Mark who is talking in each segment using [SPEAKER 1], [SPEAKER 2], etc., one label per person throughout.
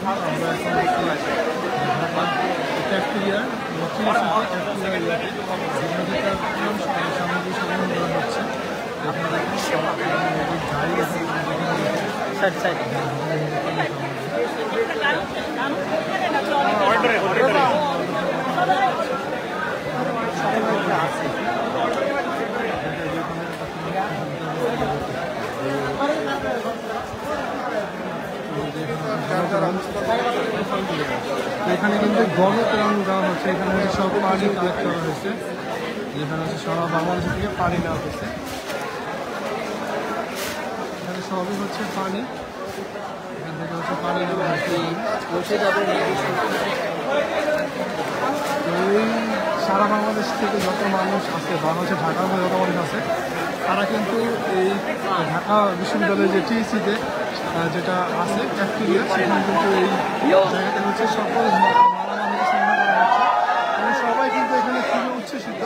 [SPEAKER 1] আমরা এখন ক্যাফটেরিয়া সামগ্রী সংগ্রহ করা হচ্ছে। এখানে কিন্তু গণত্রাণ দেওয়া হচ্ছে। এখানে সব পানি কালেক্ট করা হয়েছে, যেখানে হচ্ছে সারা বাংলাদেশ থেকে পানি নেওয়া হচ্ছে। এখানে সবই হচ্ছে পানি, এখান থেকে হচ্ছে পানি নেওয়া হচ্ছে। এই সারা বাংলাদেশ থেকে যত মানুষ আছে বা হচ্ছে ঢাকার মধ্যে যত মানুষ আছে তারা কিন্তু এই ঢাকা বিশ্ববিদ্যালয়ের যে টিএসিতে যেটা আছে ক্যাফটেরিয়া, সেখানে কিন্তু এই জায়গাটা হচ্ছে সকল মালামালকে সংগ্রহ করা হচ্ছে। এবং সবাই কিন্তু এখানে খুবই উচ্ছ্বসিত,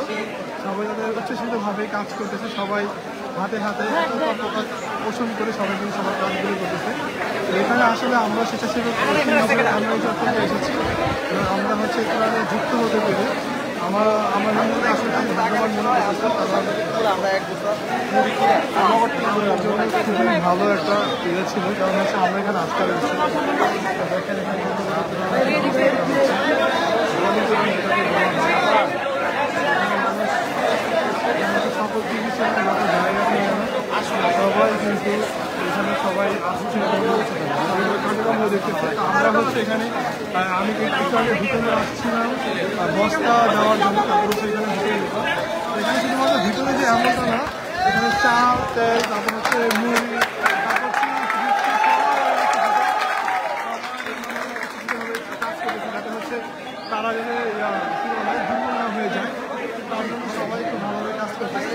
[SPEAKER 1] সবাই তাদের উচ্ছ্বসিতভাবে কাজ করতেছে, সবাই হাতে হাতে পোষণ করে সবাই কিন্তু সবার কাজগুলো করতেছে। এখানে আসলে আমরা স্বেচ্ছাসেবক আমরা এই চক্র থেকে এসেছি এবং আমরা হচ্ছে এখানে যুক্ত হতে পেরে আমার আসলে ভাগ্যবান মনে করতেছে। খুবই ভালো একটা ইয়ে ছিল, কারণ হচ্ছে আমরা এখানে আসতে পেরেছি। সকল চিকিৎসা যত জায়গা নিয়ে সবাই কিন্তু এখানে সবাই আসছে, কার্যক্রম দেখতেছে। আমরা হচ্ছে এখানে আমি একটু আগে ভিতরে আসছিলাম বস্তা দেওয়ার জন্য, তারপর হচ্ছে এখানে ভিতরে যেতাম। এখানে শুধুমাত্র ভিতরে যে এমনটা না, এখানে চাল তেল তারপর হচ্ছে মুড়ি কাজ করতেছে, যাতে হচ্ছে তারা যাতে দুর্বল না হয়ে যায়, তার জন্য সবাই খুব ভালোভাবে কাজ করতেছে।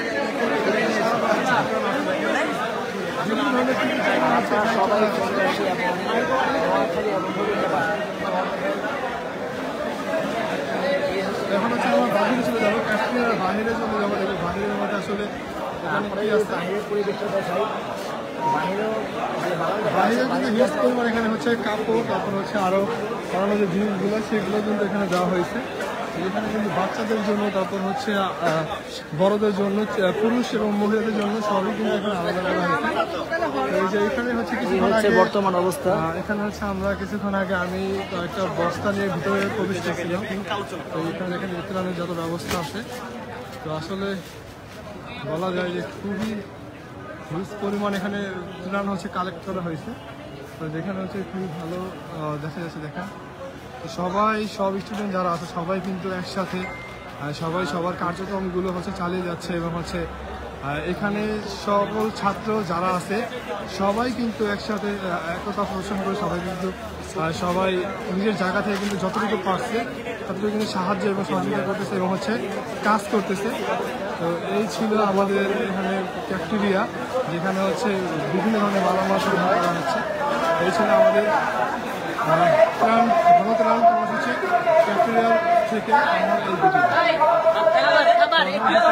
[SPEAKER 1] এখন হচ্ছে আমার বাহিরে চলে যাবো, ক্যাফটেরিয়ার বাহিরে চলে যাবো। দেখবো বাহিরের মধ্যে আসলে বাইরে কিন্তু হিউজ পরিমাণ এখানে হচ্ছে কাপড়, তারপর হচ্ছে আরও অন্যান্য যে জিনিসগুলো সেগুলো কিন্তু এখানে দেওয়া হয়েছে। এখানে কিন্তু বাচ্চাদের জন্য, তারপর হচ্ছে বড়দের জন্য, পুরুষ এবং মহিলাদের জন্য সবই কিন্তু এখানে আলাদা করা হয়েছে। এই যে এখানে হচ্ছে কিছুক্ষণ আগে বর্তমান অবস্থা, এখানে হচ্ছে আমরা কিছুক্ষণ আগে আমি একটা বস্তা নিয়ে ভিতরে প্রবেশ করছিলাম। তো এখানে দেখেন ইত্রাণের যত ব্যবস্থা আছে, তো আসলে বলা যায় যে খুবই হিউজ পরিমাণ এখানে ত্রাণ হচ্ছে কালেক্ট করা হয়েছে। তো যেখানে হচ্ছে খুবই ভালো দেখা যাচ্ছে। দেখেন সবাই, সব স্টুডেন্ট যারা আছে সবাই কিন্তু একসাথে সবাই সবার কার্যক্রমগুলো হচ্ছে চালিয়ে যাচ্ছে। এবং হচ্ছে এখানে সকল ছাত্র যারা আছে সবাই কিন্তু একসাথে একতা প্রদর্শন করে সবাই কিন্তু সবাই নিজের জায়গা থেকে কিন্তু যতটুকু পারছে ততটুকু কিন্তু সাহায্য এবং সহযোগিতা করতেছে এবং হচ্ছে কাজ করতেছে। তো এই ছিল আমাদের এখানে ক্যাফটেরিয়া, যেখানে হচ্ছে বিভিন্ন ধরনের মালামাল সংগ্রহ করা হচ্ছে। এই ছিল আমাদের গণত্রাণ কর্মসূচি ক্যাফটেরিয়া থেকে আমার এই ভিডিও।